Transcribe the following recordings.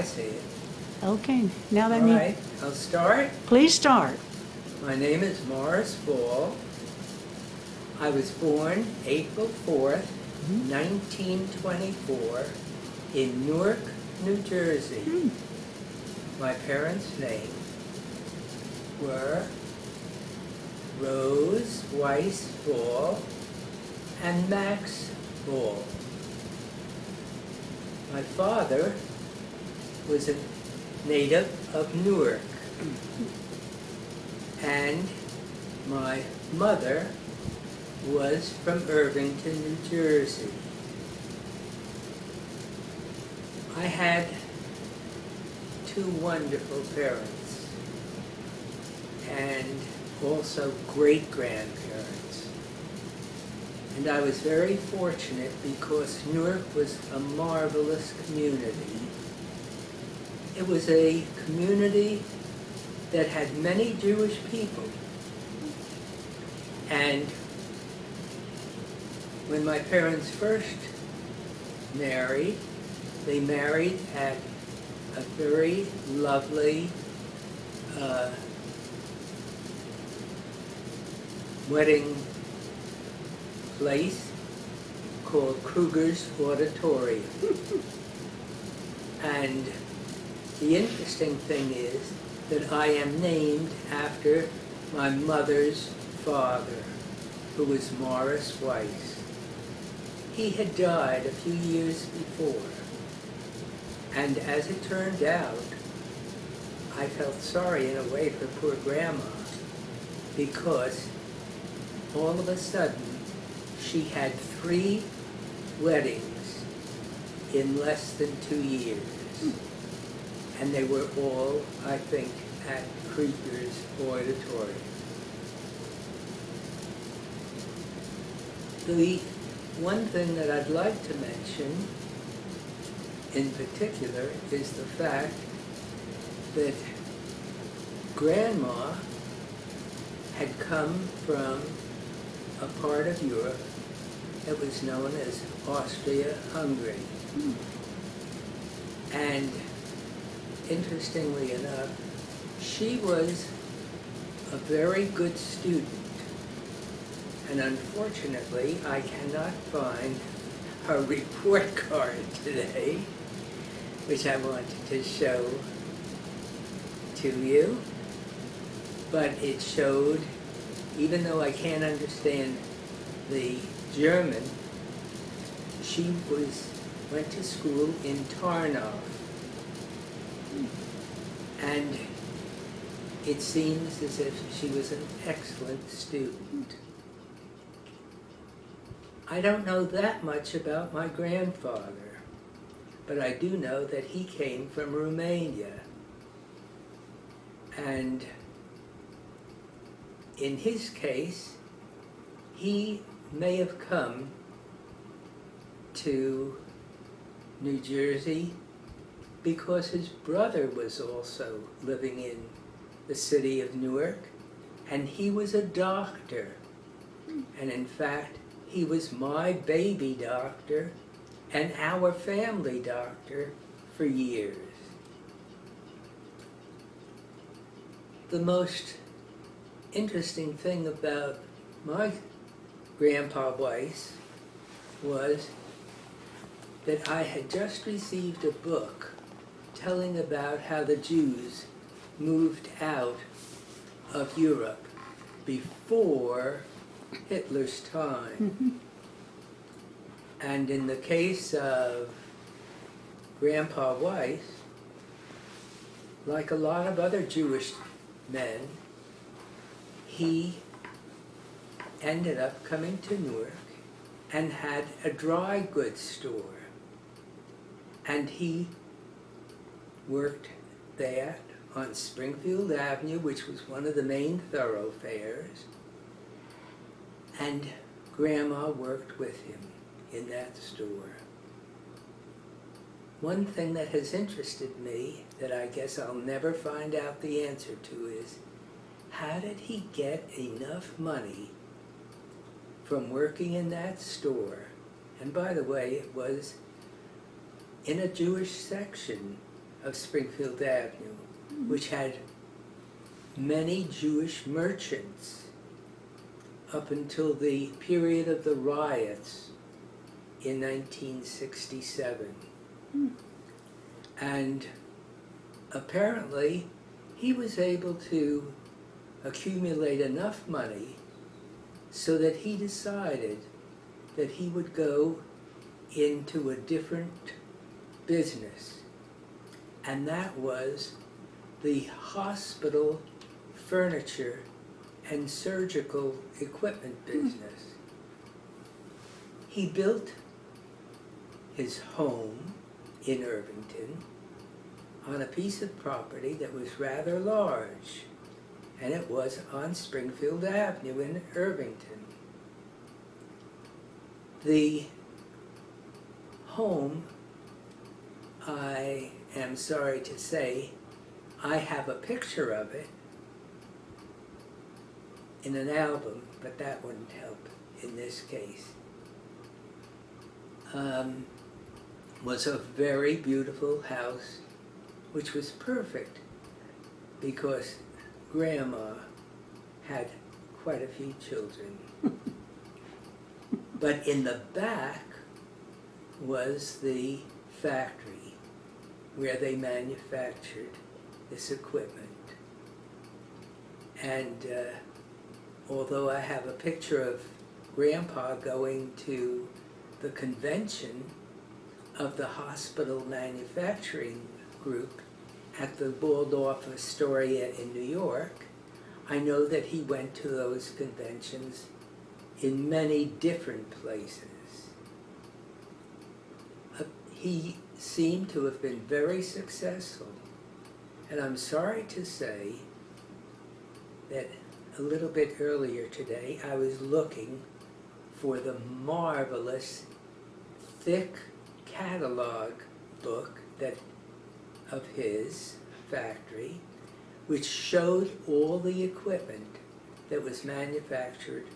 see it. Okay, now that All right, I'll start. Please start. My name is Weiss Ball. I was born April 4th, 1924, in Newark, New Jersey. My parents' names were Rose Weiss Ball and Max Ball. My father was a native of Newark, and my mother was from Irvington, New Jersey. I had two wonderful parents and also great-grandparents. And I was very fortunate because Newark was a marvelous community. It was a community that had many Jewish people. And when my parents first married, they married at a very lovely wedding place called Kruger's Auditorium. And the interesting thing is that I am named after my mother's father, who was Morris Weiss. He had died a few years before, and as it turned out, I felt sorry in a way for poor Grandma, because all of a sudden she had 3 weddings in less than 2 years. And they were all, I think, at Kruger's Auditorium. The one thing that I'd like to mention in particular is the fact that Grandma had come from a part of Europe that was known as Austria-Hungary. And interestingly enough, she was a very good student. And unfortunately, I cannot find her report card today, which I wanted to show to you. But it showed, even though I can't understand the German, she went to school in Tarnow. And it seems as if she was an excellent student. I don't know that much about my grandfather, but I do know that he came from Romania. And in his case, he may have come to New Jersey because his brother was also living in the city of Newark, and he was a doctor. And in fact, he was my baby doctor and our family doctor for years. The most interesting thing about my Grandpa Weiss was that I had just received a book telling about how the Jews moved out of Europe before Hitler's time. And in the case of Grandpa Weiss, like a lot of other Jewish men, he ended up coming to Newark and had a dry goods store. And he worked there on Springfield Avenue, which was one of the main thoroughfares, and Grandma worked with him in that store. One thing that has interested me that I guess I'll never find out the answer to is, how did he get enough money from working in that store? And by the way, it was in a Jewish section of Springfield Avenue, which had many Jewish merchants up until the period of the riots in 1967. And apparently he was able to accumulate enough money so that he decided that he would go into a different business, and that was the hospital furniture and surgical equipment business. He built his home in Irvington on a piece of property that was rather large, and it was on Springfield Avenue in Irvington. The home, I am sorry to say, I have a picture of it in an album, but that wouldn't help in this case. Was a very beautiful house, which was perfect because Grandma had quite a few children. But in the back was the factory where they manufactured this equipment. And although I have a picture of Grandpa going to the convention of the hospital manufacturing group at the Waldorf Astoria in New York, I know that he went to those conventions in many different places. He seemed to have been very successful, and I'm sorry to say that a little bit earlier today I was looking for the marvelous thick catalog book of his factory, which showed all the equipment that was manufactured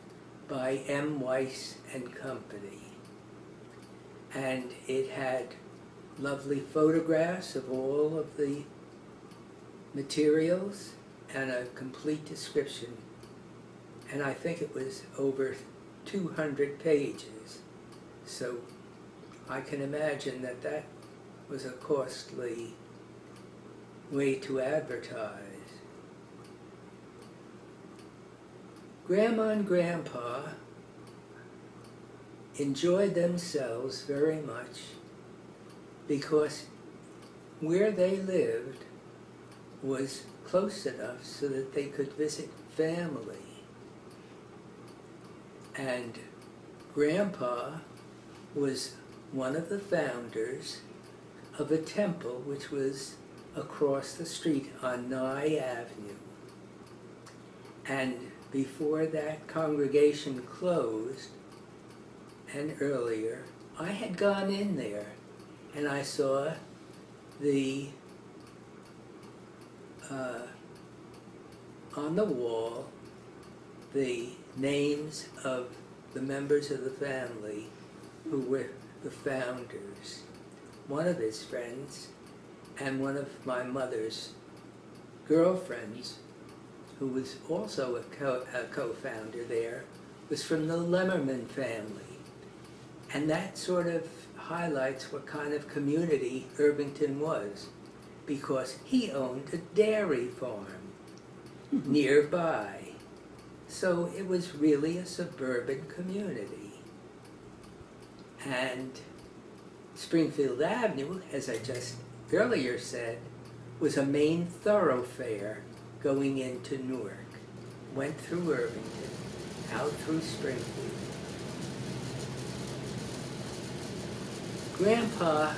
by M. Weiss and Company. And it had lovely photographs of all of the materials and a complete description. And I think it was over 200 pages. So I can imagine that that was a costly way to advertise. Grandma and Grandpa enjoyed themselves very much because where they lived was close enough so that they could visit family. And Grandpa was one of the founders of a temple which was across the street on Nye Avenue. And before that congregation closed, and earlier, I had gone in there and I saw the on the wall the names of the members of the family who were the founders. One of his friends and one of my mother's girlfriends, who was also a co-founder there, was from the Lemmerman family. And that sort of highlights what kind of community Irvington was, because he owned a dairy farm nearby. So it was really a suburban community. And Springfield Avenue, as I just earlier said, was a main thoroughfare going into Newark. Went through Irvington, out through Springfield. Grandpa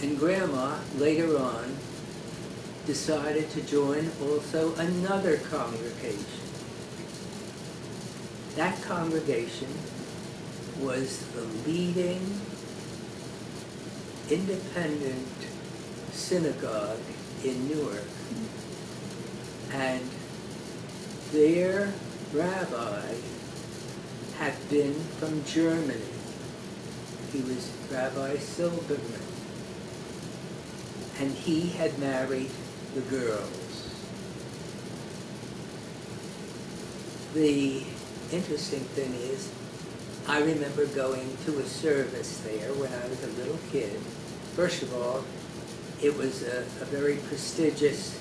and Grandma later on decided to join also another congregation. That congregation was the leading independent synagogue in Newark. And their rabbi had been from Germany. He was Rabbi Silberman. and he had married the girls. The interesting thing is, I remember going to a service there when I was a little kid. First of all, it was a very prestigious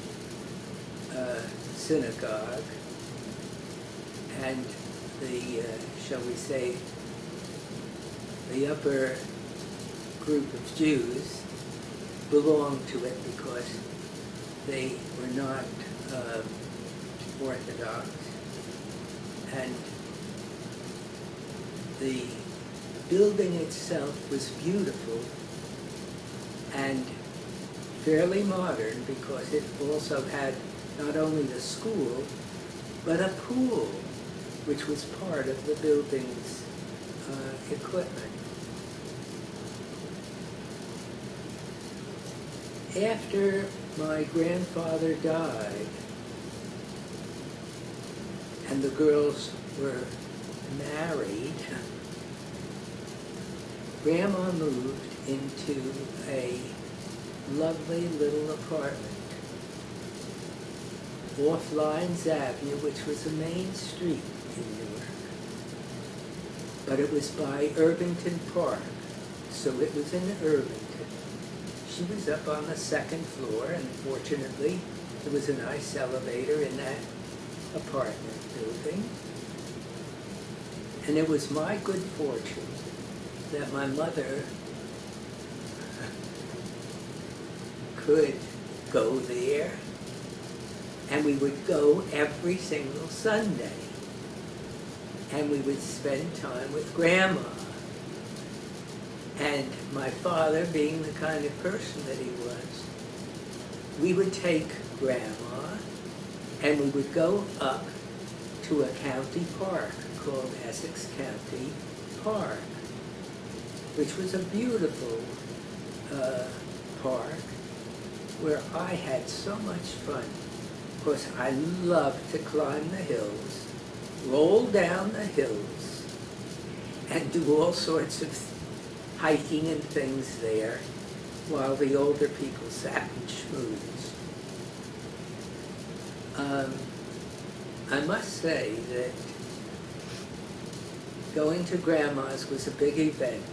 synagogue, and the, shall we say, the upper group of Jews belonged to it because they were not orthodox. And the building itself was beautiful and fairly modern because it also had not only the school, but a pool, which was part of the building's equipment. After my grandfather died, and the girls were married, Grandma moved into a lovely little apartment off Lyons Avenue, which was a main street in Newark. But it was by Irvington Park, so it was in Irvington. She was up on the second floor, and fortunately, there was a nice elevator in that apartment building. And it was my good fortune that my mother could go there, and we would go every single Sunday. And we would spend time with Grandma. And my father, being the kind of person that he was, we would take Grandma and we would go up to a county park called Essex County Park, which was a beautiful park where I had so much fun. Of course, I loved to climb the hills, roll down the hills, and do all sorts of hiking and things there while the older people sat and schmoozed. I must say that going to Grandma's was a big event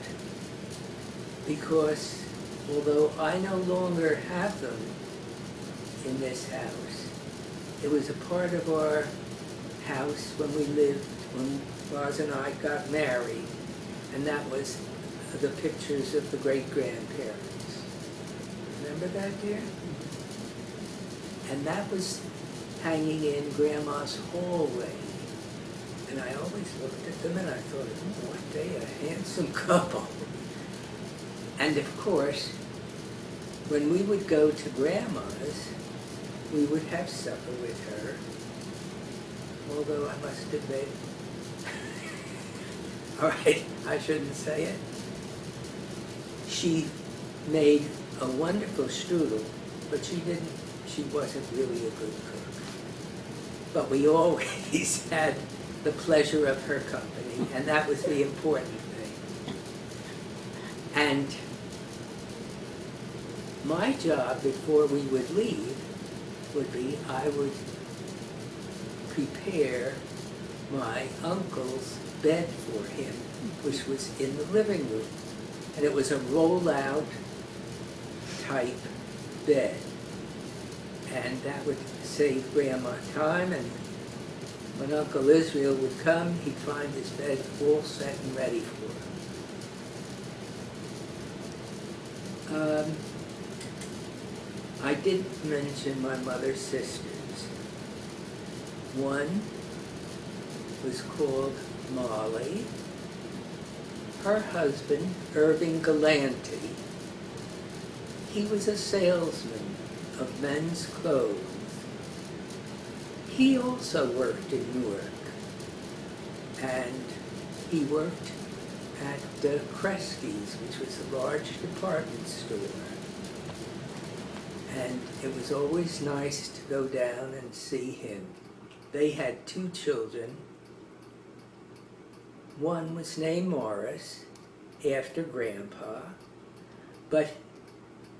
because although I no longer have them in this house, it was a part of our house when we lived, when Roz and I got married, and that was the pictures of the great-grandparents. Remember that, dear? And that was hanging in Grandma's hallway. And I always looked at them and I thought, oh, aren't they a handsome couple? And of course, when we would go to Grandma's, we would have supper with her. Although I must admit, all right, I shouldn't say it. She made a wonderful strudel, but she wasn't really a good cook. But we always had the pleasure of her company, and that was the important thing. And my job before we would leave would be I would prepare my uncle's bed for him, which was in the living room. And it was a roll-out type bed. And that would save Grandma time, and when Uncle Israel would come, he'd find his bed all set and ready for him. I didn't mention my mother's sisters. One was called Molly. Her husband, Irving Galanti, he was a salesman of men's clothes. He also worked in Newark, and he worked at Kresge's, which was a large department store. And it was always nice to go down and see him. They had 2 children. One was named Morris, after Grandpa, but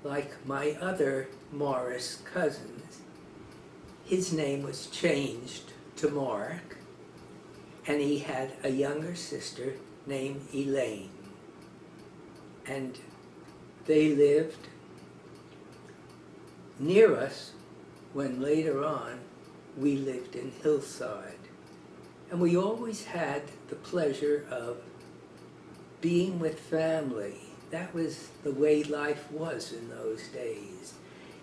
like my other Morris cousins, his name was changed to Mark, and he had a younger sister named Elaine. And they lived near us when later on we lived in Hillside. And we always had the pleasure of being with family. That was the way life was in those days.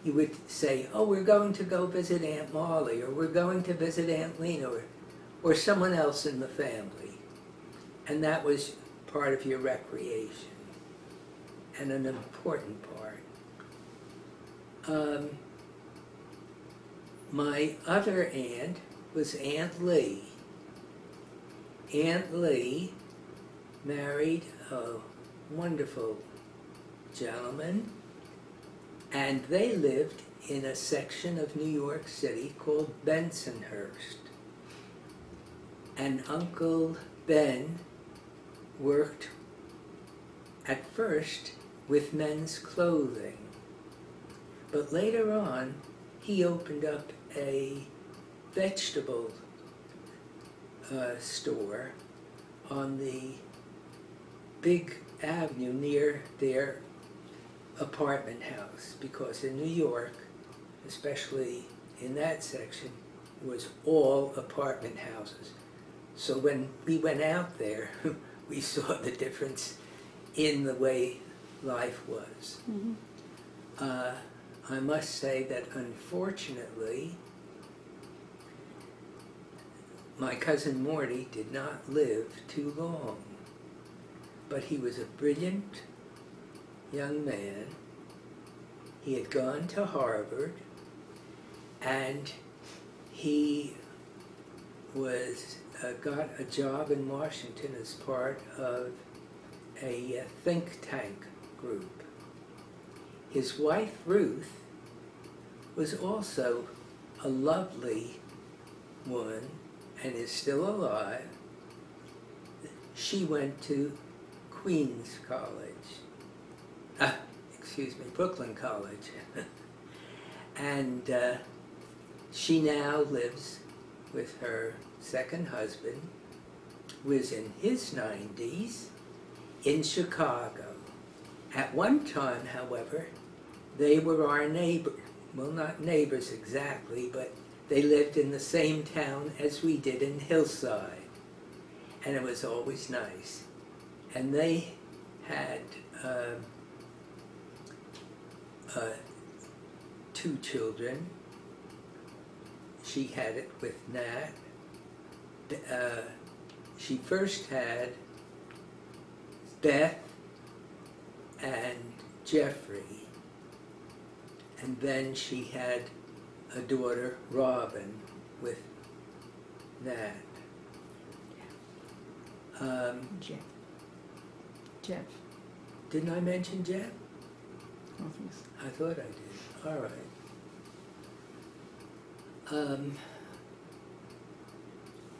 You would say, oh, we're going to go visit Aunt Molly, or we're going to visit Aunt Lena, or someone else in the family. And that was part of your recreation, and an important part. My other aunt was Aunt Lee. Aunt Lee married a wonderful gentleman, and they lived in a section of New York City called Bensonhurst. And Uncle Ben worked at first with men's clothing, but later on he opened up a vegetable store on the big avenue near their apartment house, because in New York, especially in that section, was all apartment houses. So when we went out there, we saw the difference in the way life was. Mm-hmm. I must say that unfortunately, my cousin Morty did not live too long, but he was a brilliant young man. He had gone to Harvard, and he was got a job in Washington as part of a think tank group. His wife, Ruth, was also a lovely woman and is still alive. She went to Queens College, Brooklyn College. And she now lives with her second husband, who is in his 90s, in Chicago. At one time, however, they were our neighbor. Well, not neighbors exactly, but they lived in the same town as we did in Hillside. And it was always nice. And they had 2 children. She had it with Nat. She first had Beth and Jeffrey, and then she had a daughter, Robin, with Nat. Jeff. Didn't I mention Jeff? I don't think so. I thought I did. All right.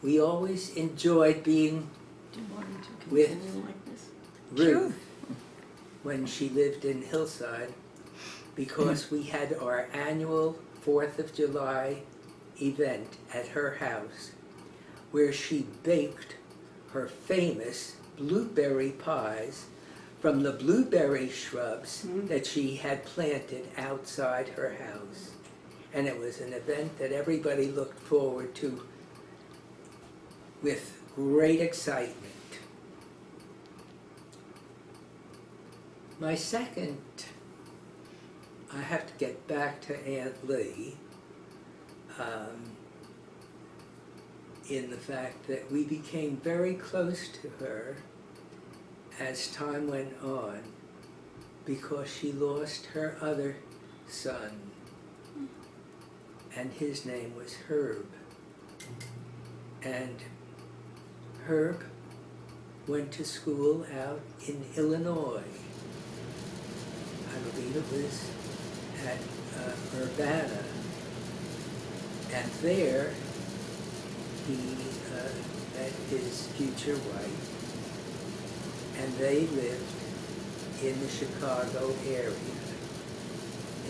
We always enjoyed being Do you want me to with continue like this? Ruth when she lived in Hillside, because we had our annual 4th of July event at her house, where she baked her famous blueberry pies from the blueberry shrubs that she had planted outside her house. And it was an event that everybody looked forward to with great excitement. My second, I have to get back to Aunt Lee, in the fact that we became very close to her as time went on, because she lost her other son, and his name was Herb. And Herb went to school out in Illinois. I believe it was at Urbana. And there he met his future wife, and they lived in the Chicago area.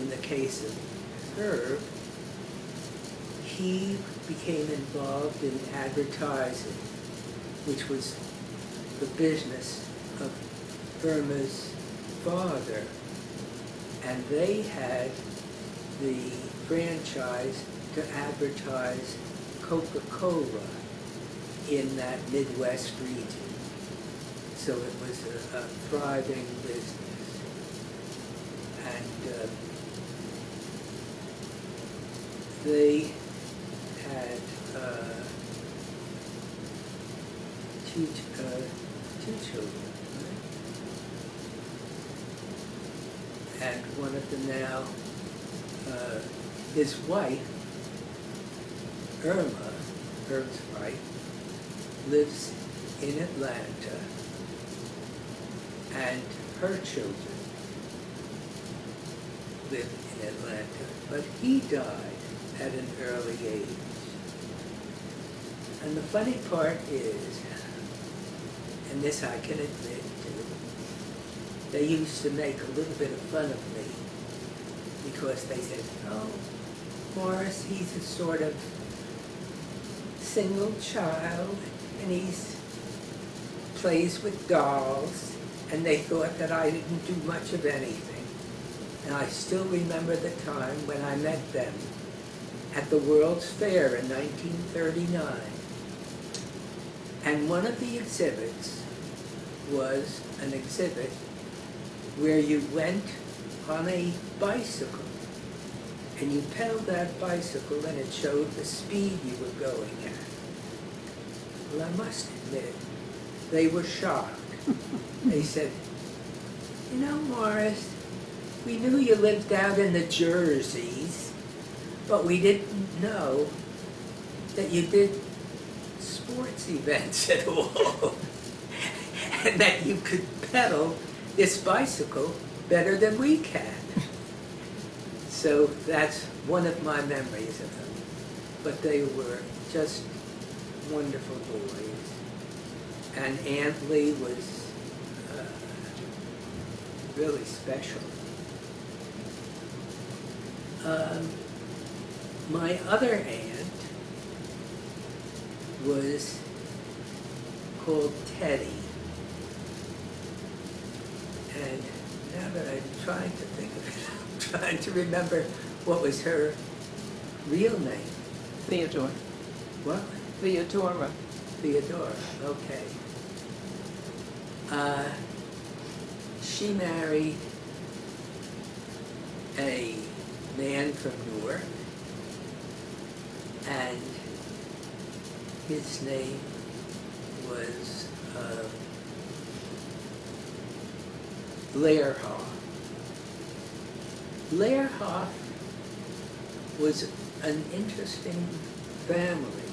in the case of Herb, he became involved in advertising, which was the business of Irma's father. And they had the franchise to advertise Coca-Cola in that Midwest region. So it was a thriving business. And they had two children, right? And one of them now, his wife, Irma, Herb's wife, lives in Atlanta, and her children live in Atlanta, but he died at an early age. And the funny part is, and this I can admit to, they used to make a little bit of fun of me because they said, oh, Morris, he's a sort of single child and he's plays with dolls, and they thought that I didn't do much of anything. And I still remember the time when I met them at the World's Fair in 1939. And one of the exhibits was an exhibit where you went on a bicycle and you pedaled that bicycle and it showed the speed you were going at. Well, I must admit, they were shocked. They said, you know, Morris, we knew you lived out in the Jerseys, but we didn't know that you did sports events at all, and that you could pedal this bicycle better than we can. So that's one of my memories of them. But they were just wonderful boys. And Aunt Lee was really special. My other aunt was called Teddy. And now that I'm trying to think of it, I'm trying to remember what was her real name. Theodore. What? Theodora. Theodora, okay. She married a man from Newark, and his name was Lehrhoff. Lehrhoff was an interesting family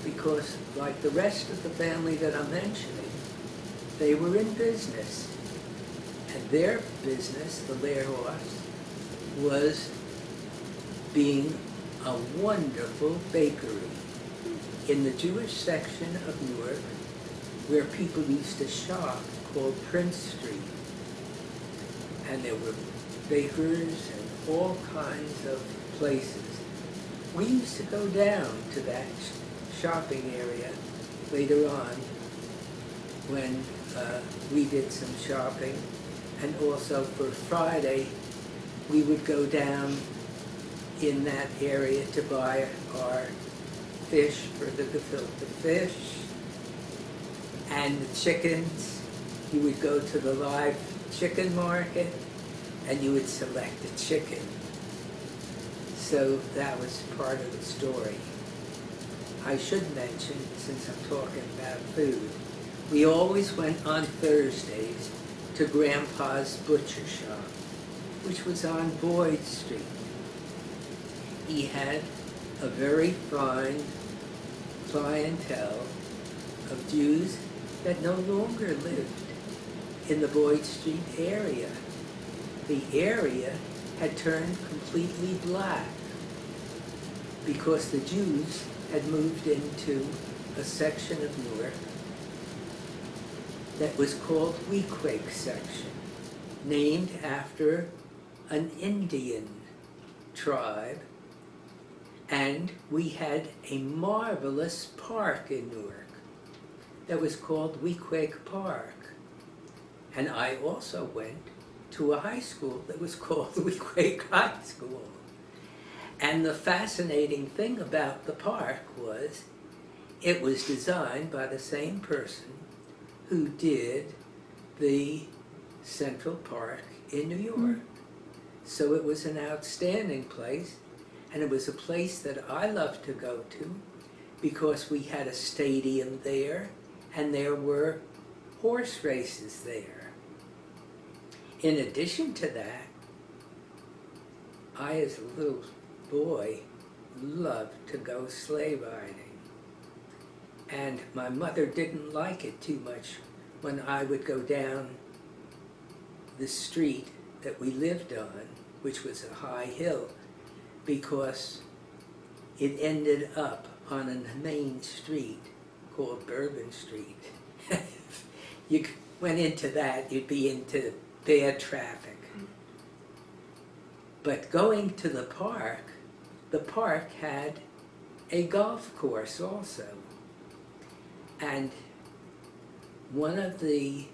because, like the rest of the family that I'm mentioning, they were in business. And their business, the Lehrhoffs, was being a wonderful bakery in the Jewish section of Newark where people used to shop, called Prince Street. And there were bakers and all kinds of places. We used to go down to that shopping area later on when we did some shopping. And also for Friday, we would go down in that area to buy our fish for the gefilte fish and the chickens. You would go to the live chicken market and you would select a chicken. So that was part of the story. I should mention, since I'm talking about food, we always went on Thursdays to Grandpa's butcher shop, which was on Boyd Street. He had a very fine clientele of Jews that no longer lived in the Boyd Street area. The area had turned completely black because the Jews had moved into a section of Newark that was called Weequahic section, named after an Indian tribe, and we had a marvelous park in Newark that was called Weequahic Park. And I also went to a high school that was called Weequahic High School. And the fascinating thing about the park was it was designed by the same person who did the Central Park in New York. So it was an outstanding place, and it was a place that I loved to go to because we had a stadium there and there were horse races there. In addition to that, I, as a little boy, loved to go sleigh riding. And my mother didn't like it too much when I would go down the street that we lived on, which was a high hill, because it ended up on a main street called Bourbon Street. If you went into that, you'd be into bad traffic. But going to the park had a golf course also. And one of the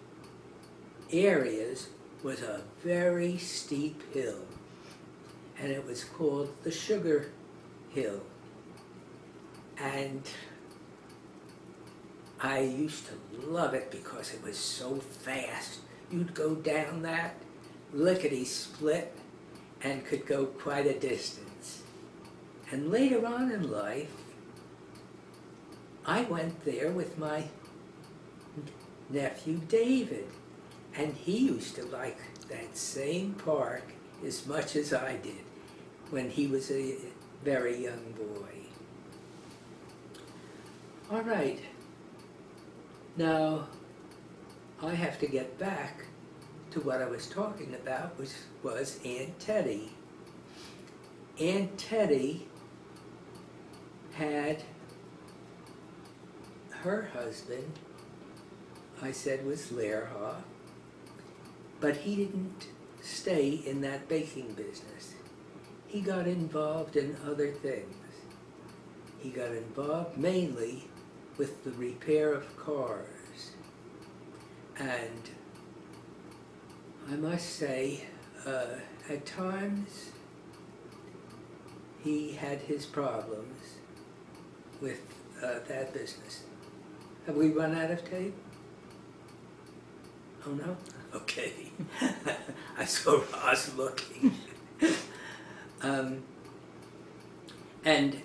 areas was a very steep hill, and it was called the Sugar Hill. And I used to love it because it was so fast. You'd go down that lickety-split and could go quite a distance. And later on in life, I went there with my nephew David, and he used to like that same park as much as I did when he was a very young boy. All right, now I have to get back to what I was talking about, which was Aunt Teddy. Aunt Teddy had her husband, I said, was Lehrhoff, but he didn't stay in that baking business. He got involved in other things. He got involved mainly with the repair of cars. And I must say, at times, he had his problems with that business. Have we run out of tape? Oh no? Okay. I saw Ross looking. And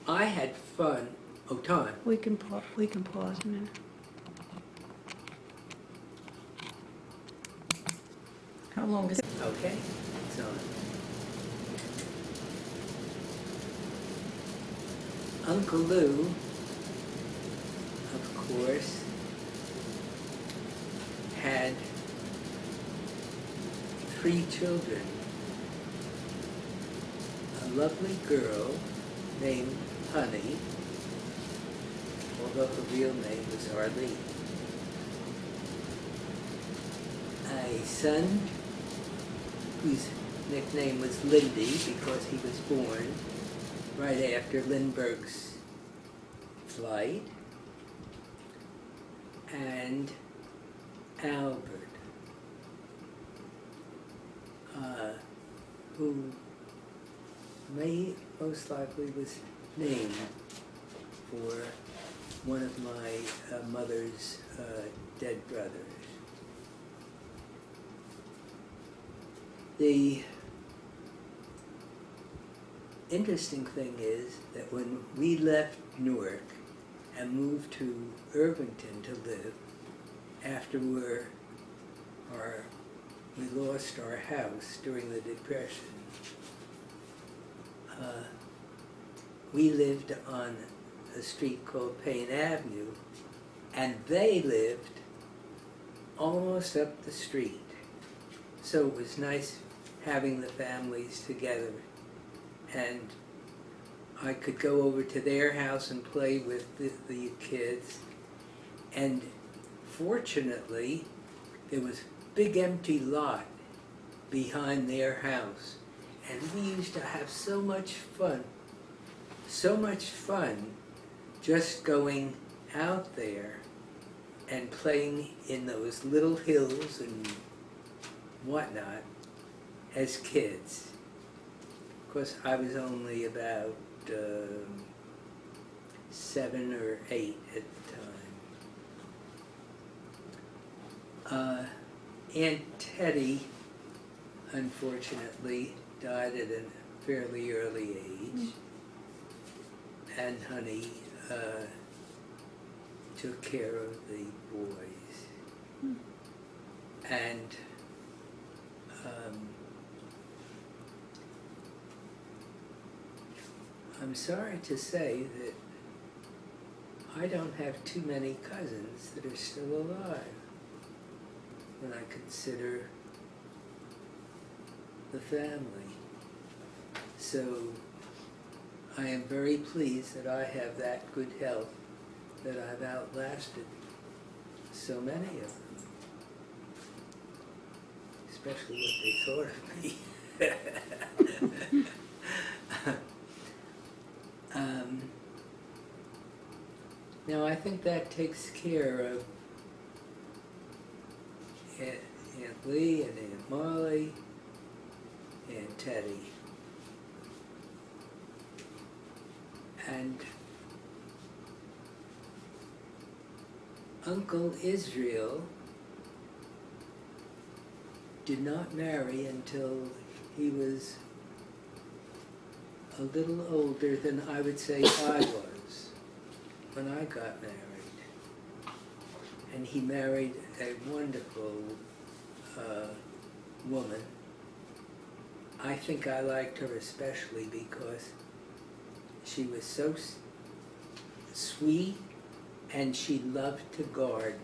I had fun. Oh, time. We can pause a minute. How long is it? Okay, it's on. Uncle Lou, of course, had 3 children. A lovely girl named Honey, although her real name was Arlene. A son whose nickname was Lindy because he was born right after Lindbergh's flight, and Albert, who most likely was named for one of my mother's dead brothers. The interesting thing is that when we left Newark and moved to Irvington to live, after we lost our house during the Depression, we lived on a street called Payne Avenue, and they lived almost up the street. So it was nice having the families together, and I could go over to their house and play with the kids. And fortunately, there was a big empty lot behind their house. And we used to have so much fun just going out there and playing in those little hills and whatnot as kids. Of course, I was only about 7 or 8 at the time. Aunt Teddy, unfortunately, died at a fairly early age. And Honey took care of the boys. And I'm sorry to say that I don't have too many cousins that are still alive when I consider the family. So I am very pleased that I have that good health, that I've outlasted so many of them, especially what they thought of me. Now I think that takes care of Aunt Lee and Aunt Molly, Aunt Teddy. And Uncle Israel did not marry until he was a little older than I would say I was when I got married. And he married a wonderful woman. I think I liked her especially because she was so sweet and she loved to garden.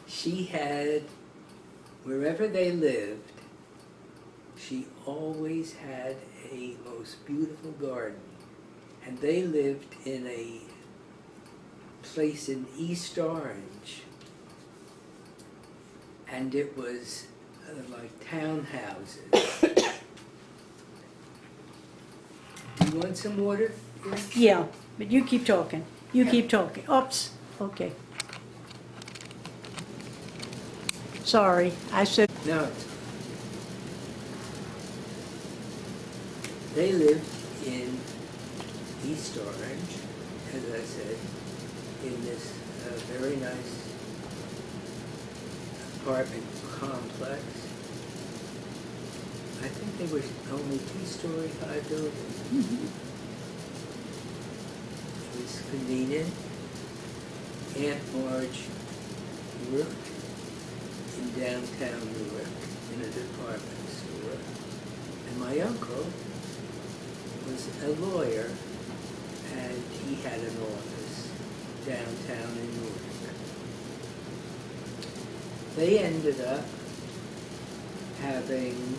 She had, wherever they lived, she always had a most beautiful garden. And they lived in a place in East Orange. And it was like townhouses. Do you want some water? Yeah, but you keep talking. You keep talking. Oops, okay. Sorry, I said, No. They lived in East Orange, as I said, in this very nice apartment complex. I think they were only 2-story high buildings. It was convenient. Aunt Marge worked in downtown Newark in a department store. And my uncle was a lawyer, and he had an office downtown in Newark. They ended up having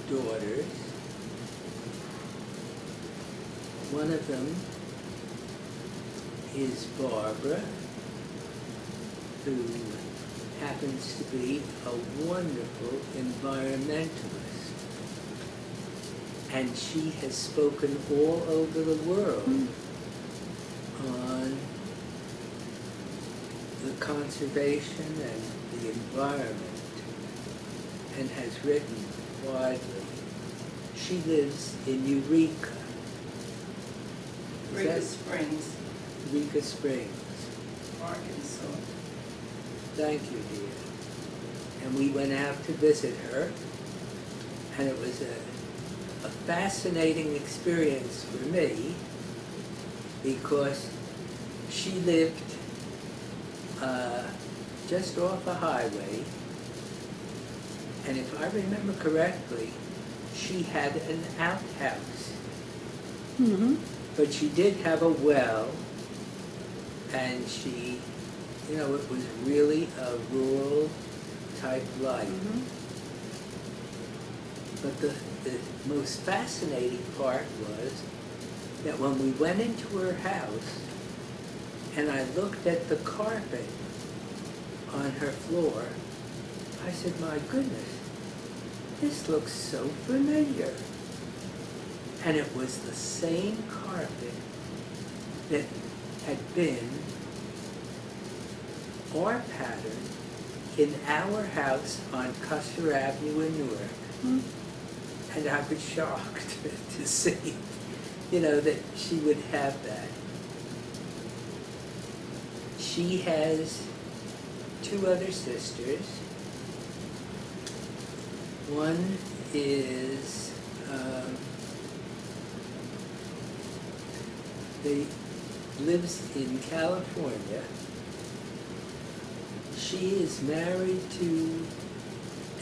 daughters. One of them is Barbara, who happens to be a wonderful environmentalist. And she has spoken all over the world on the conservation and the environment, and has written widely. She lives in Eureka. Eureka Springs, Eureka Springs. Arkansas. Thank you, dear. And we went out to visit her, and it was a fascinating experience for me because she lived just off a highway, and if I remember correctly, she had an outhouse. But she did have a well, and she, you know, it was really a rural type life. But the most fascinating part was that when we went into her house and I looked at the carpet on her floor. I said, my goodness, this looks so familiar. And it was the same carpet that had been our pattern in our house on Custer Avenue in Newark. And I was shocked to see, that she would have that. She has 2 other sisters. One is, lives in California. She is married to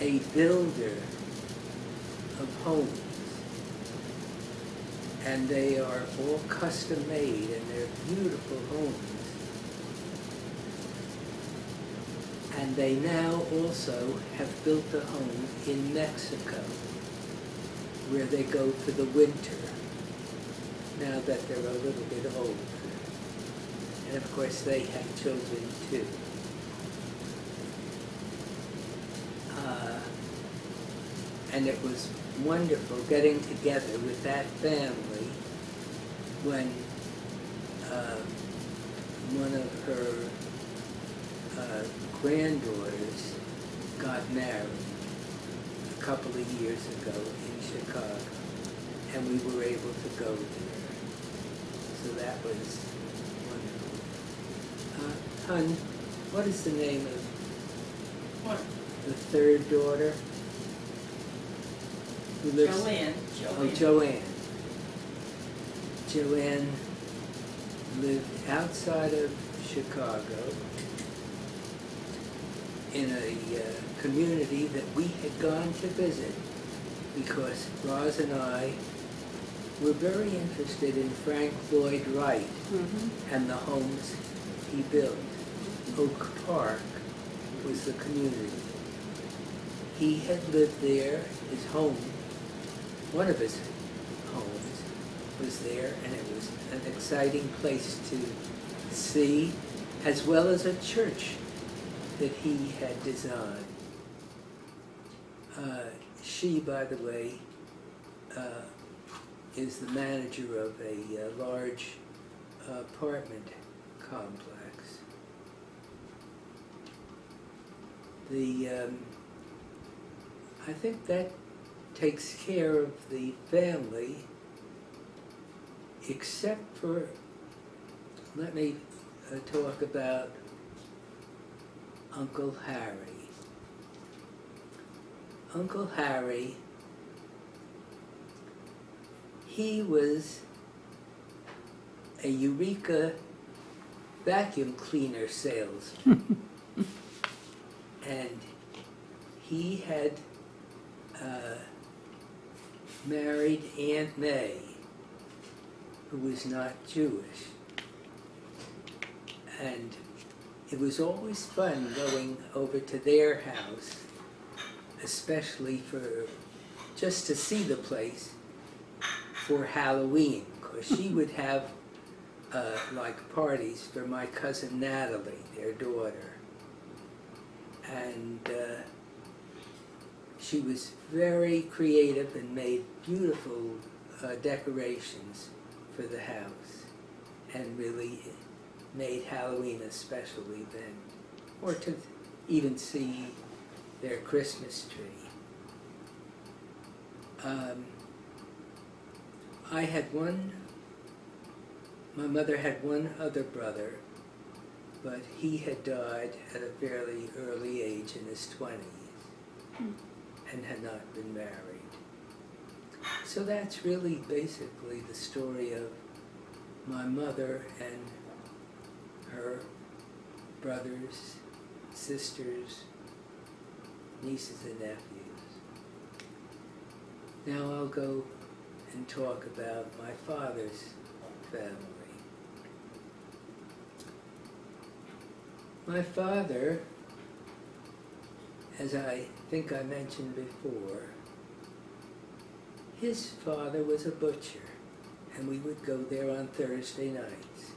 a builder of homes. And they are all custom made, and they're beautiful homes. And they now also have built a home in Mexico, where they go for the winter, now that they're a little bit older. And of course, they have children too. And it was wonderful getting together with that family when one of her granddaughters got married a couple of years ago in Chicago, and we were able to go there. So that was wonderful. Hun, what is the name of What? the 3rd daughter? Who lives? Joanne. Oh, Joanne. Joanne lived outside of Chicago in a community that we had gone to visit because Roz and I were very interested in Frank Lloyd Wright and the homes he built. Oak Park was the community. He had lived there, his home, one of his homes was there, and it was an exciting place to see, as well as a church that he had designed. She, by the way, is the manager of a large apartment complex. I think that takes care of the family, except for, let me talk about Uncle Harry. Uncle Harry, he was a Eureka vacuum cleaner salesman. And he had married Aunt May, who was not Jewish. And it was always fun going over to their house, especially just to see the place for Halloween, because she would have like parties for my cousin Natalie, their daughter. And she was very creative and made beautiful decorations for the house, and really made Halloween a special event, or to even see their Christmas tree. My mother had one other brother, but he had died at a fairly early age in his 20s and had not been married. So that's really basically the story of my mother and her brothers, sisters, nieces and nephews. Now I'll go and talk about my father's family. My father, as I think I mentioned before, his father was a butcher, and we would go there on Thursday nights.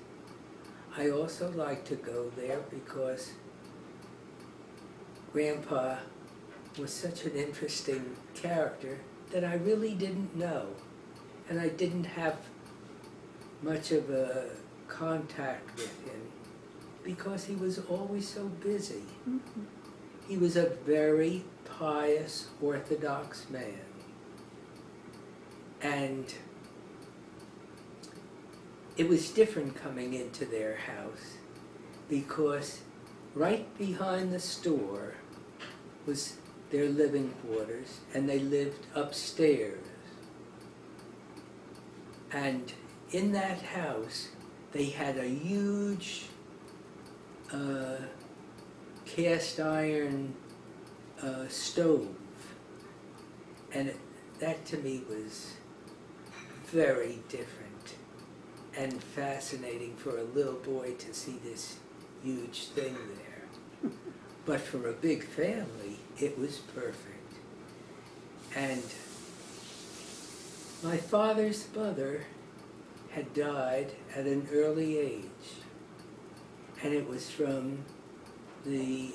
I also like to go there because Grandpa was such an interesting character that I really didn't know. And I didn't have much of a contact with him because he was always so busy. Mhm. He was a very pious, orthodox man. And it was different coming into their house because right behind the store was their living quarters, and they lived upstairs. And in that house, they had a huge cast iron stove. And that to me was very different and fascinating for a little boy to see this huge thing there. But for a big family, it was perfect. And my father's mother had died at an early age, and it was from the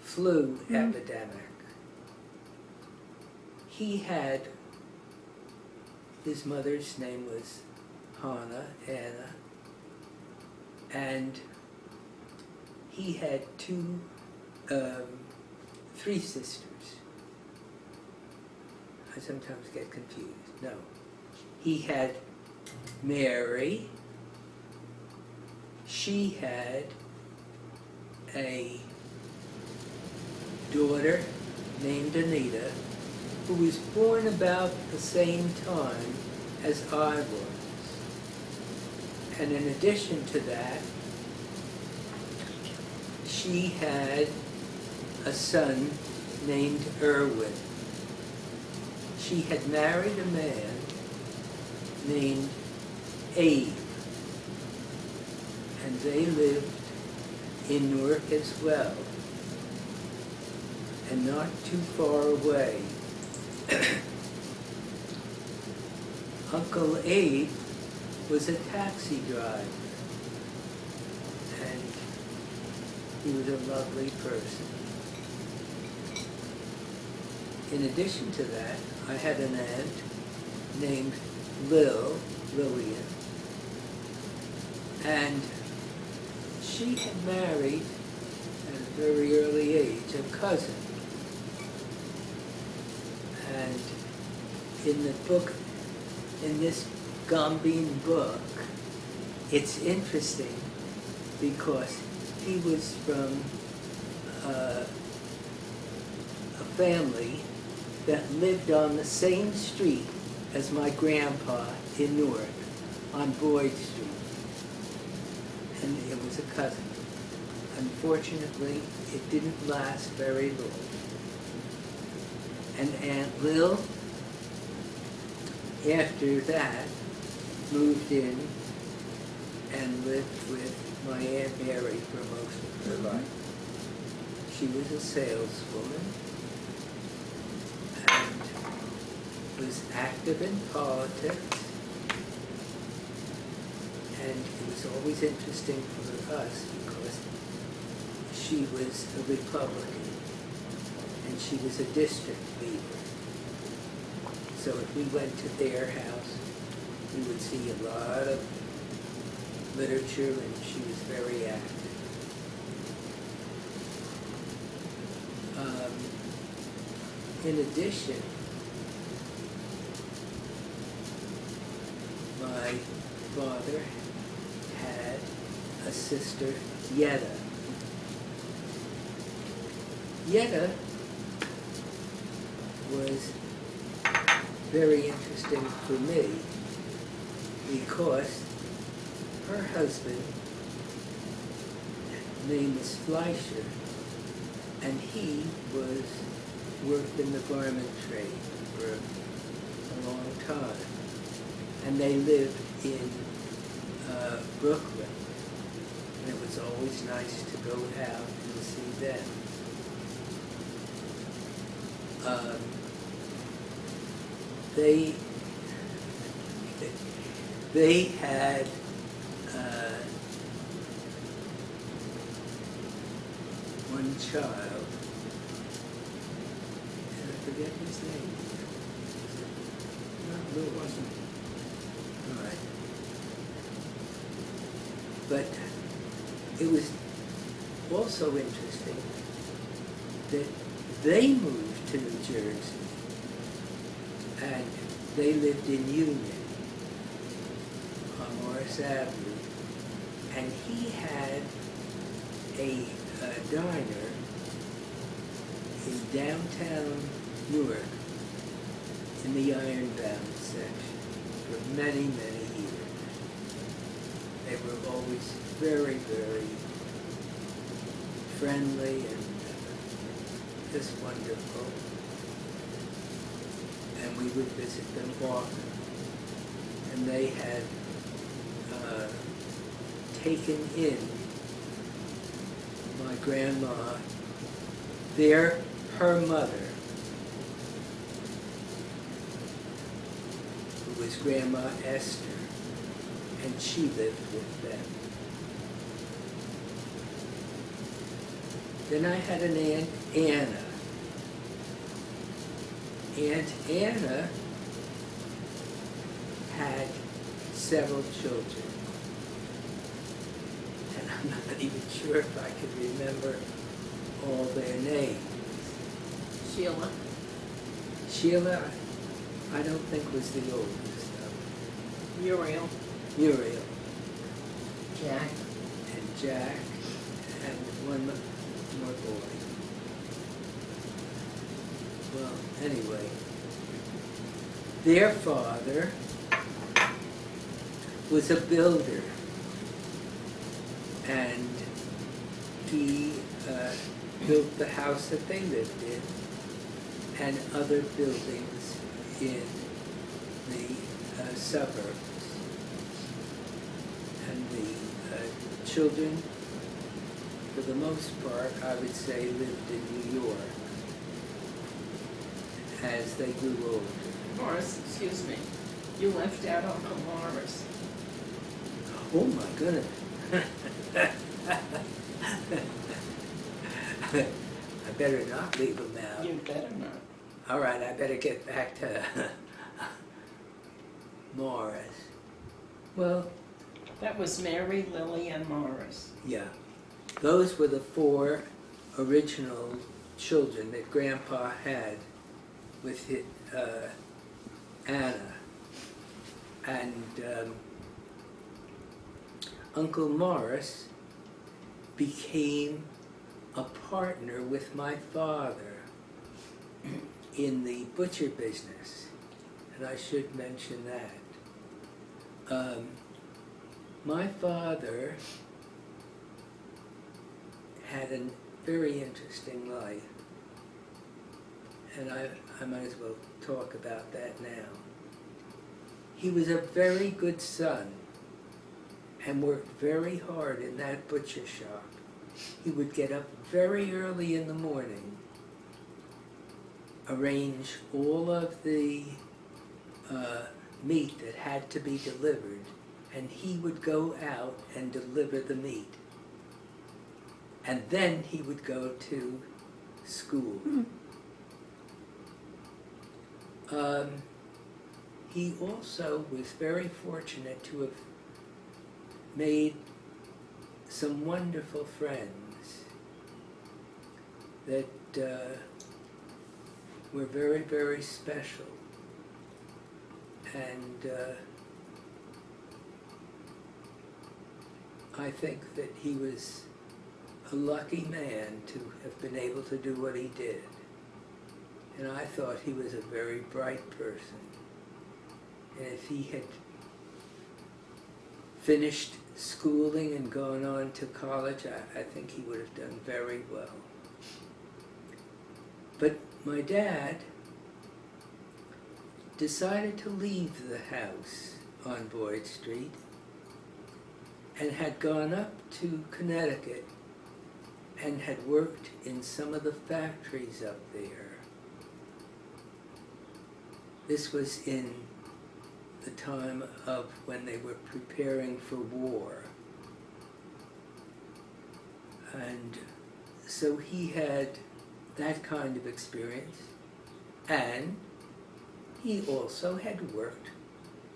flu epidemic. He had, his mother's name was Anna, and he had three sisters. I sometimes get confused. No. He had Mary. She had a daughter named Anita, who was born about the same time as I was. And in addition to that, she had a son named Irwin. She had married a man named Abe, and they lived in Newark as well, and not too far away. Uncle Abe was a taxi driver, and he was a lovely person. In addition to that, I had an aunt named Lillian, and she had married at a very early age a cousin. And in the book, in this Gombeen book, it's interesting because he was from a family that lived on the same street as my grandpa in Newark, on Boyd Street. And it was a cousin. Unfortunately, it didn't last very long. And Aunt Lil, after that, moved in and lived with my Aunt Mary for most of her life. She was a saleswoman and was active in politics. And it was always interesting for us because she was a Republican and she was a district leader. So if we went to their house, we would see a lot of literature, and she was very active. In addition, my father had a sister, Yetta. Yetta was very interesting for me because her husband, name is Fleischer, and he worked in the garment trade for a long time. And they lived in Brooklyn. And it was always nice to go out and see them. They had child, and I forget his name. Not Lou, wasn't it? All right. But it was also interesting that they moved to New Jersey, and they lived in Union on Morris Avenue, and he had a diner in downtown Newark in the Ironbound section for many, many years. They were always very, very friendly and just wonderful. And we would visit them often. And they had taken in my grandma, her mother, who was Grandma Esther, and she lived with them. Then I had an Aunt Anna. Aunt Anna had several children. And I'm not even sure if I could remember all their names. Sheila. Sheila, I don't think was the oldest of Muriel. them. Muriel Jack. and Jack and one more boy. Well, anyway, their father was a builder, and he built the house that they lived in and other buildings in the suburbs. And the children, for the most part, I would say, lived in New York as they grew older. Morris, excuse me. You left out Uncle Morris. Oh my goodness. I better not leave him out. You better not. All right, I better get back to Morris. Well, That was Mary, Lily, and Morris. yeah. Those were the 4 original children that Grandpa had with his, Anna. And Uncle Morris became a partner with my father in the butcher business, and I should mention that. My father had a very interesting life, and I might as well talk about that now. He was a very good son and worked very hard in that butcher shop. He would get up very early in the morning, arrange all of the meat that had to be delivered, and he would go out and deliver the meat. And then he would go to school. He also was very fortunate to have made some wonderful friends that were very, very special. And I think that he was a lucky man to have been able to do what he did. And I thought he was a very bright person. And if he had finished schooling and gone on to college, I think he would have done very well. But my dad decided to leave the house on Boyd Street and had gone up to Connecticut and had worked in some of the factories up there. This was in the time of when they were preparing for war. And So he had that kind of experience, and he also had worked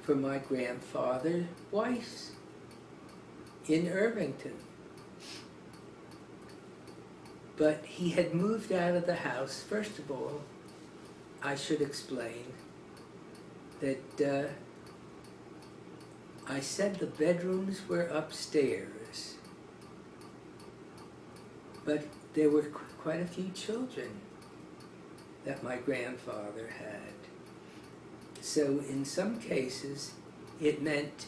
for my grandfather Weiss in Irvington. But he had moved out of the house. First of all, I should explain that I said the bedrooms were upstairs, but there were quite a few children that my grandfather had. So in some cases, it meant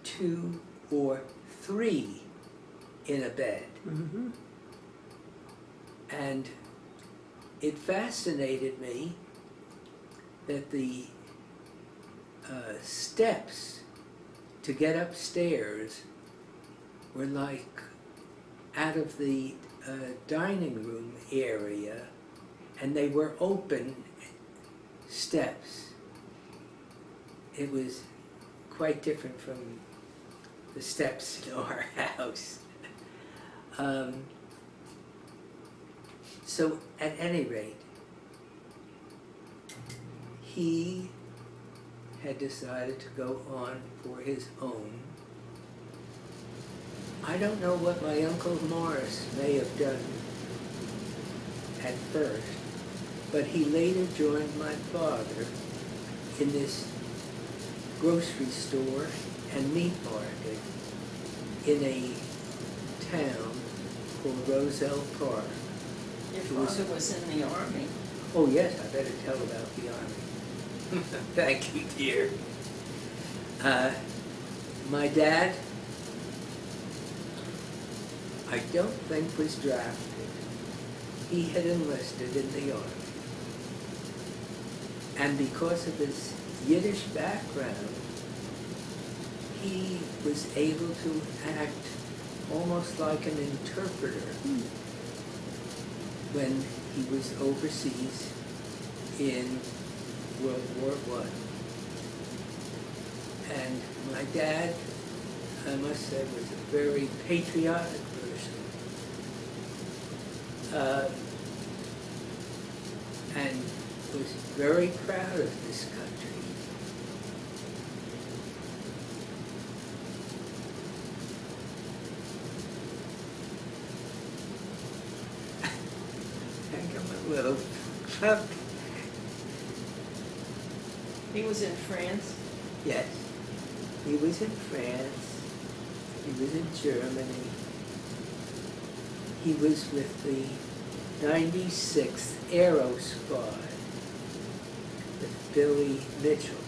2 or 3 in a bed. Mm-hmm. And it fascinated me that the steps to get upstairs were like out of the dining room area, and they were open steps. It was quite different from the steps in our house. So at any rate, he had decided to go on for his own. I don't know what my Uncle Morris may have done at first, but he later joined my father in this grocery store and meat market in a town called Roselle Park. Your father was in the Army. Oh yes, I better tell about the Army. Thank you, dear. My dad, I don't think was drafted. He had enlisted in the Army. And because of his Yiddish background, he was able to act almost like an interpreter when he was overseas in World War I. And my dad, I must say, was a very patriotic person. And was very proud of this country. Little pup. He was in France. Yes. He was in France. He was in Germany. He was with the 96th Aero Squad with Billy Mitchell.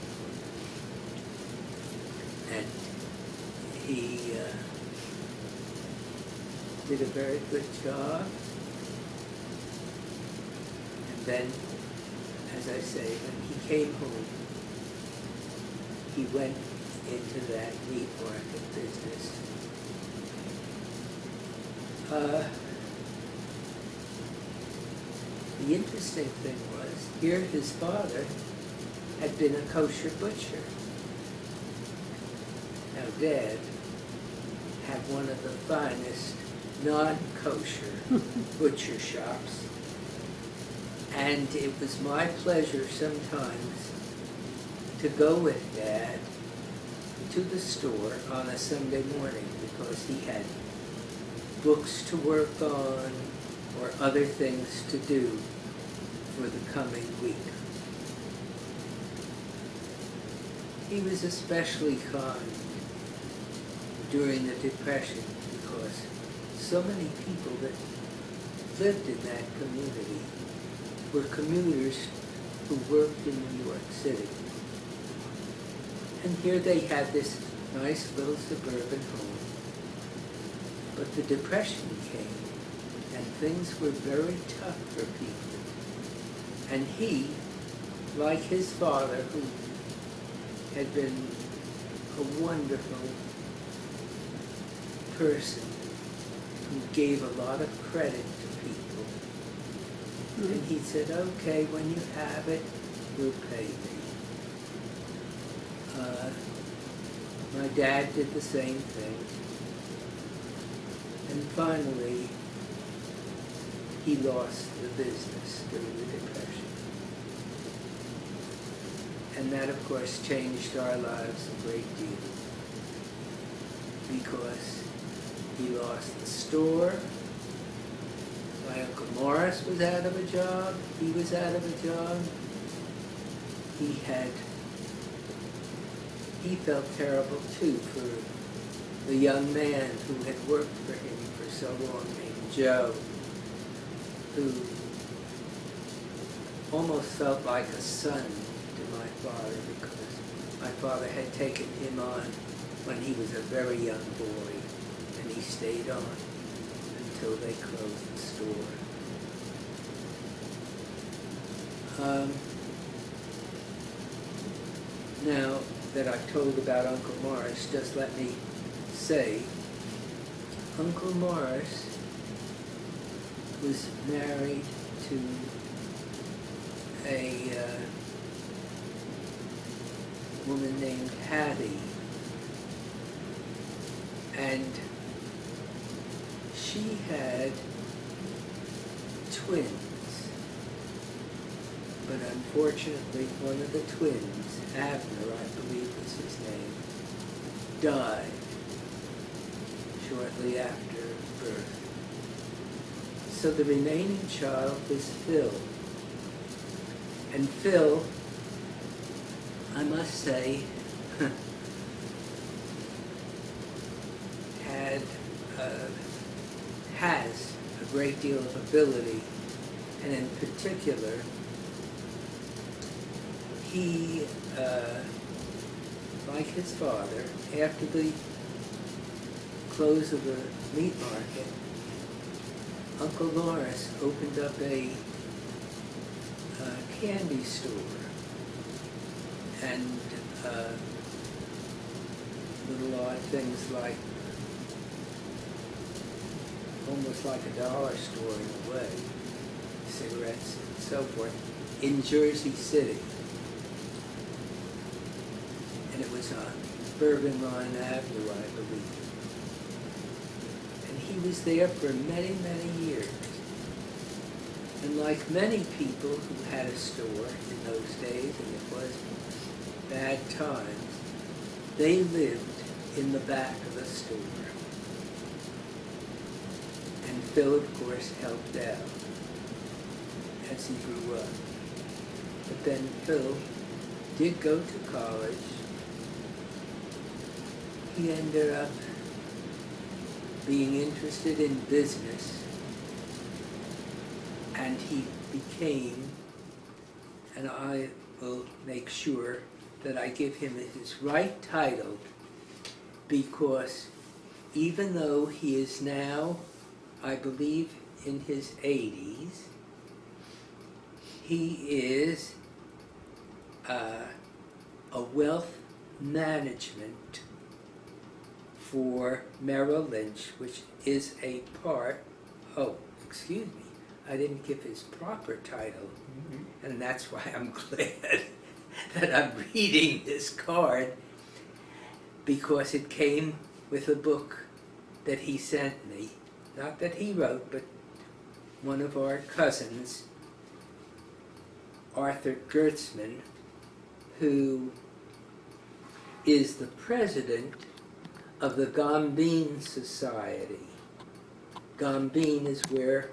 And he did a very good job. Then, as I say, when he came home, he went into that meat market business. The interesting thing was, here his father had been a kosher butcher. Now Dad had one of the finest non-kosher butcher shops. And it was my pleasure sometimes to go with Dad to the store on a Sunday morning because he had books to work on or other things to do for the coming week. He was especially kind during the Depression because so many people that lived in that community were commuters who worked in New York City. And here they had this nice little suburban home. But the Depression came, and things were very tough for people. And he, like his father, who had been a wonderful person, who gave a lot of credit to people, and he said, okay, when you have it, you'll pay me. My dad did the same thing. And finally, he lost the business during the Depression. And that, of course, changed our lives a great deal, because he lost the store. My Uncle Morris was out of a job. He was out of a job. He felt terrible too for the young man who had worked for him for so long, named Joe, who almost felt like a son to my father, because my father had taken him on when he was a very young boy, and he stayed on until they closed the store. Now that I've told about Uncle Morris, just let me say, Uncle Morris was married to a woman named Hattie, and she had twins, but unfortunately one of the twins, Abner, I believe was his name, died shortly after birth. So the remaining child was Phil. And Phil, I must say, has a great deal of ability, and in particular, he, like his father, after the close of the meat market, Uncle Morris opened up a candy store, and little odd things like, almost like a dollar store in a way, cigarettes and so forth, in Jersey City. And it was on Bourbon Line Avenue, I believe. And he was there for many, many years. And like many people who had a store in those days, and it was bad times, they lived in the back of the store. And Phil, of course, helped out as he grew up. But then Phil did go to college. He ended up being interested in business, and he became, and I will make sure that I give him his right title, because even though he is now, I believe, in his 80s, he is a wealth management for Merrill Lynch, which is a part, excuse me, I didn't give his proper title, and that's why I'm glad that I'm reading this card, because it came with a book that he sent me, not that he wrote, but one of our cousins, Arthur Gertzman, who is the president of the Gombeen Society. Gombeen is where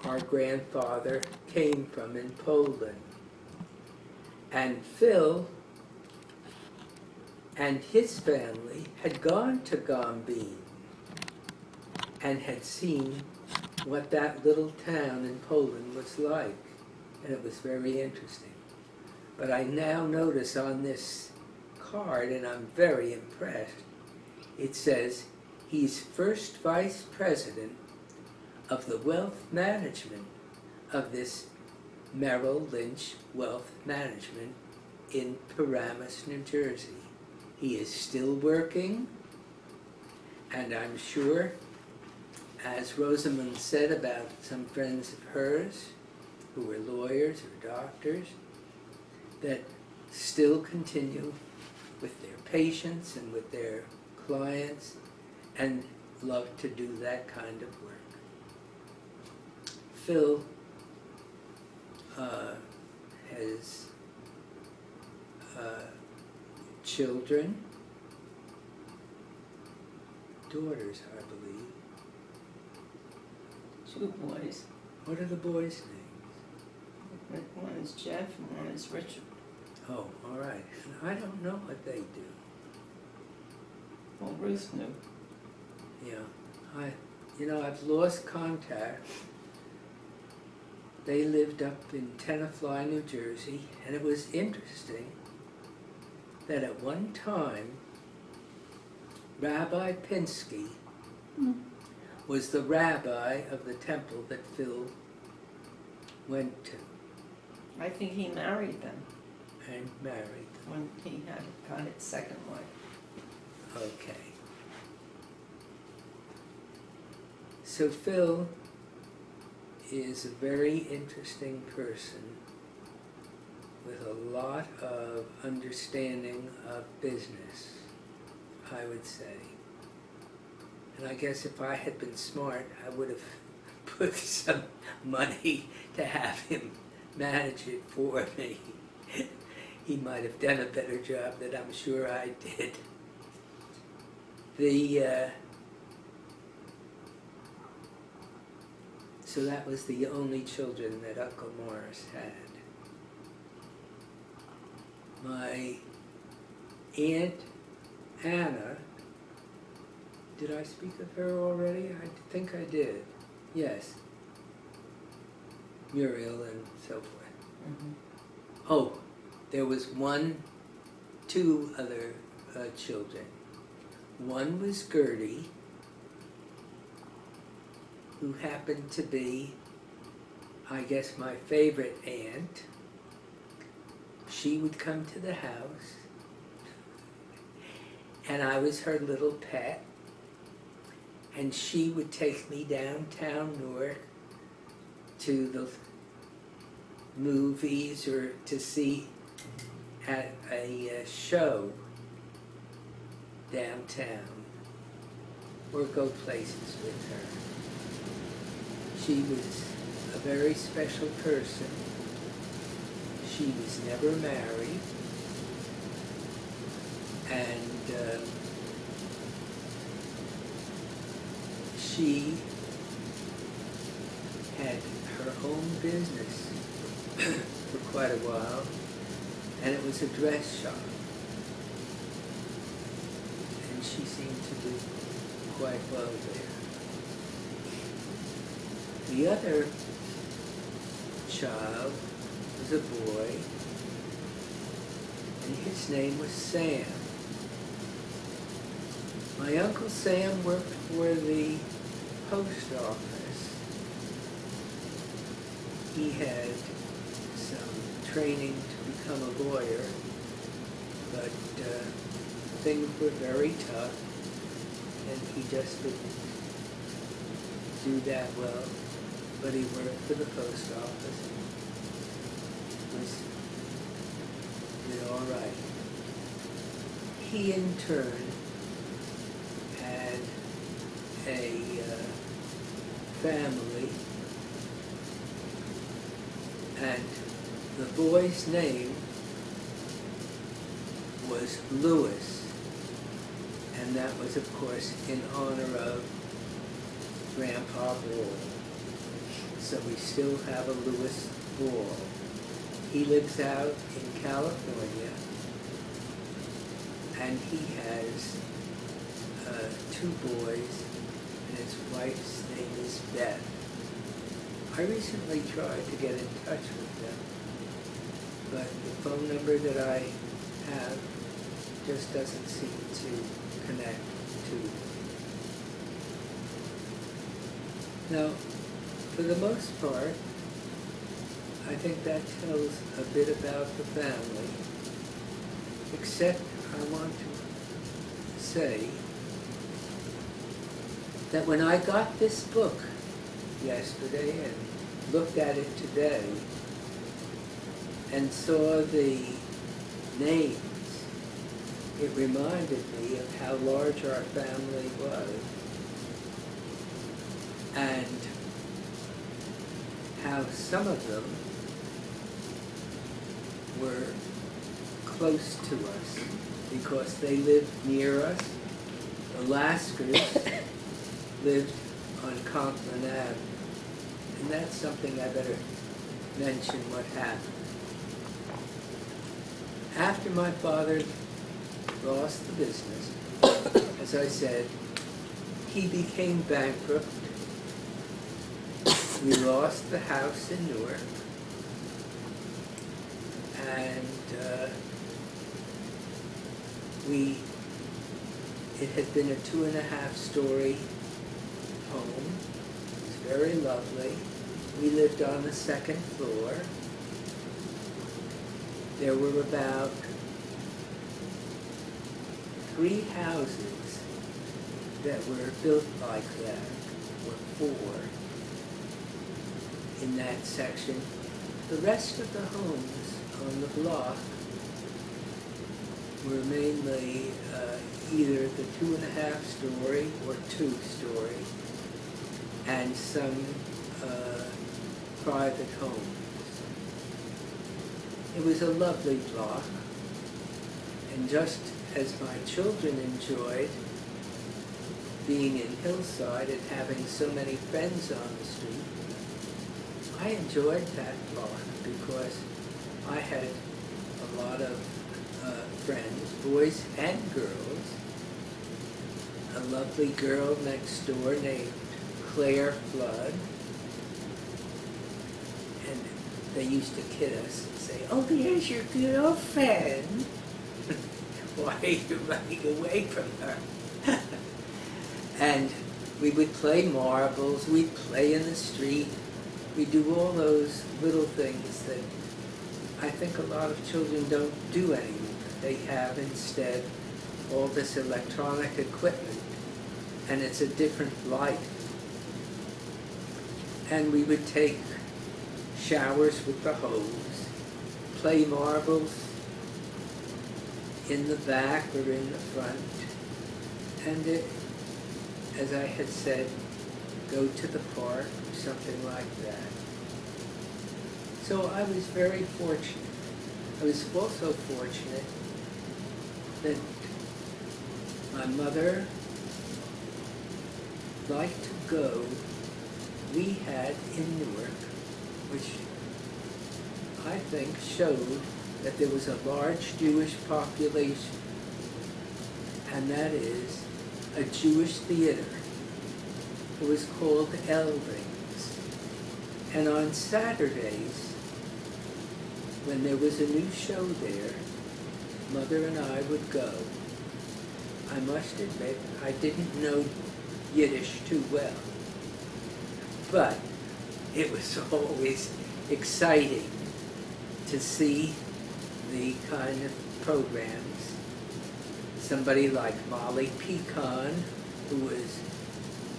our grandfather came from in Poland. And Phil and his family had gone to Gombeen and had seen what that little town in Poland was like, and it was very interesting. But I now notice on this card, and I'm very impressed, it says he's first vice president of the wealth management of this Merrill Lynch Wealth Management in Paramus, New Jersey. He is still working, and I'm sure, as Rosamond said about some friends of hers who were lawyers or doctors, that still continue with their patients and with their clients and love to do that kind of work. Phil has children, daughters, I believe. 2 boys. What are the boys' names? One is Jeff and one is Richard. Oh, all right. And I don't know what they do. Well, Ruth knew. Yeah, I've lost contact. They lived up in Tenafly, New Jersey, and it was interesting that at one time, Rabbi Pinsky was the rabbi of the temple that Phil went to I think he married them and married them. when he got his second wife. Okay. So Phil is a very interesting person with a lot of understanding of business, I would say. And I guess if I had been smart, I would have put some money to have him manage it for me. He might have done a better job than I'm sure I did. So that was the only children that Uncle Morris had. My Aunt Anna, did I speak of her already? I think I did. Yes. Muriel and so forth. Mm-hmm. Oh, there was two other children. One was Gertie, who happened to be, I guess, my favorite aunt. She would come to the house, and I was her little pet, and she would take me downtown Newark to the movies or to see at a show downtown, or go places with her. She was a very special person. She was never married, and she had her own business for quite a while, and it was a dress shop. And she seemed to do quite well there. The other child was a boy, and his name was Sam. My Uncle Sam worked for the post office. He had some training to become a lawyer, but things were very tough, and he just didn't do that well. But he worked for the post office. Did all right. He in turn had a family, and the boy's name was Lewis, and that was, of course, in honor of Grandpa Ball. So we still have a Lewis Ball. He lives out in California, and he has 2 boys, and his wife's name is Beth. I recently tried to get in touch with them, but the phone number that I have just doesn't seem to connect to. Now, for the most part, I think that tells a bit about the family, except I want to say that when I got this book yesterday and looked at it today and saw the names, it reminded me of how large our family was. And how some of them were close to us because they lived near us. The Laskers lived on Conklin Ave. And that's something I better mention what happened. After my father lost the business, as I said, he became bankrupt. We lost the house in Newark. And it had been a 2.5-story home. It was very lovely. We lived on the second floor. There were about 3 houses that were built like that, or 4 in that section. The rest of the homes on the block were mainly either the 2.5-story or 2-story, and some private homes. It was a lovely block, and just as my children enjoyed being in Hillside and having so many friends on the street, I enjoyed that block because I had a lot of friends, boys and girls. A lovely girl next door named Claire Flood. And they used to kid us and say, "Oh, there's your girlfriend." Why are you running away from her? And we would play marbles, we'd play in the street, we'd do all those little things that I think a lot of children don't do anymore. They have instead all this electronic equipment, and it's a different life. And we would take showers with the hose, play marbles in the back or in the front, and as I had said, go to the park or something like that. So I was very fortunate. I was also fortunate that my mother liked to go. We had in Newark, which I think showed that there was a large Jewish population, and that is a Jewish theater. It was called Elving's. And on Saturdays, when there was a new show there, Mother and I would go. I must admit, I didn't know Yiddish too well, but it was always exciting to see the kind of programs. Somebody like Molly Pecan, who was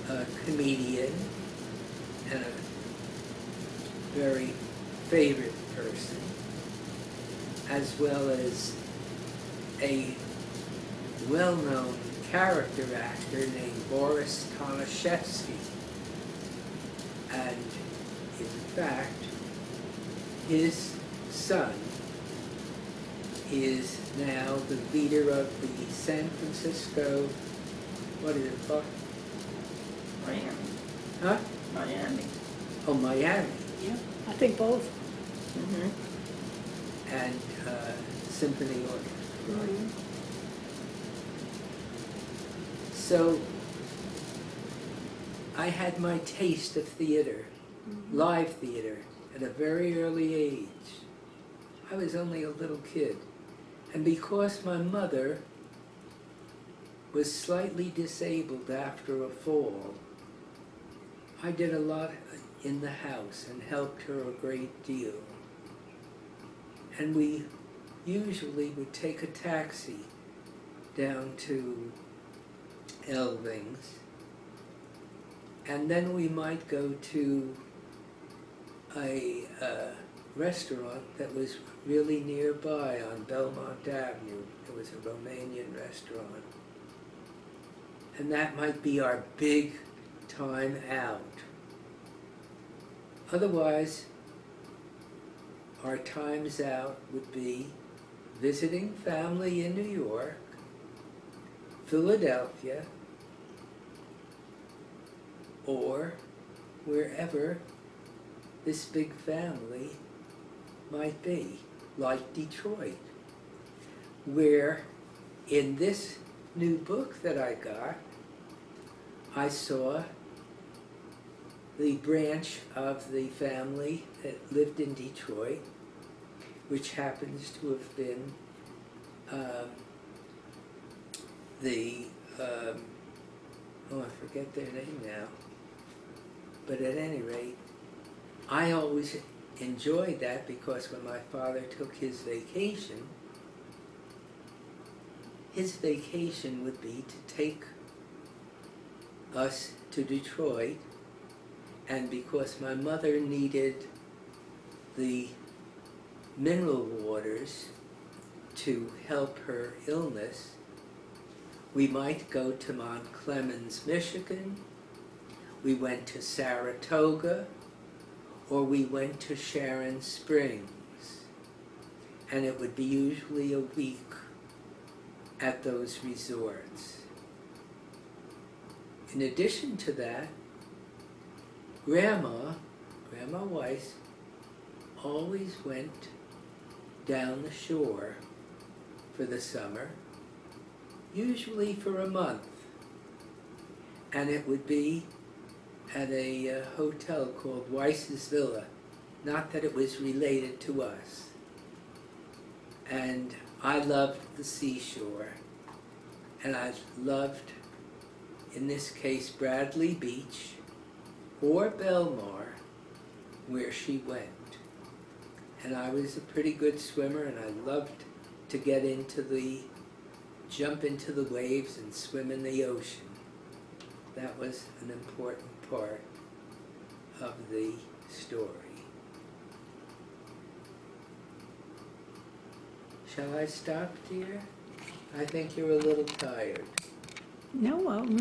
a comedian and a very favorite person, as well as a well-known character actor named Boris Tomaszewski. And in fact, his son is now the leader of the San Francisco, what is it called? Miami. Huh? Miami. Oh, Miami. Yeah, I think both. Mm-hmm. And symphony orchestra. Mhm. So I had my taste of theater, live theater, at a very early age. I was only a little kid. And because my mother was slightly disabled after a fall, I did a lot in the house and helped her a great deal. And we usually would take a taxi down to Elving's, and then we might go to a restaurant that was really nearby on Belmont Avenue. It was a Romanian restaurant. And that might be our big time out. Otherwise, our times out would be visiting family in New York, Philadelphia, or wherever this big family might be, like Detroit, where in this new book that I got, I saw the branch of the family that lived in Detroit, which happens to have been oh, I forget their name now. But at any rate, I always enjoyed that because when my father took his vacation would be to take us to Detroit, and because my mother needed the mineral waters to help her illness, we might go to Mount Clemens, Michigan, we went to Saratoga, or we went to Sharon Springs, and it would be usually a week at those resorts. In addition to that, Grandma Weiss, always went down the shore for the summer, usually for a month, and it would be at a hotel called Weiss's Villa. Not that it was related to us. And I loved the seashore, and I loved, in this case, Bradley Beach or Belmar, where she went. And I was a pretty good swimmer, and I loved to jump into the waves and swim in the ocean. That was an important part of the story. Shall I stop, dear? I think you're a little tired. No,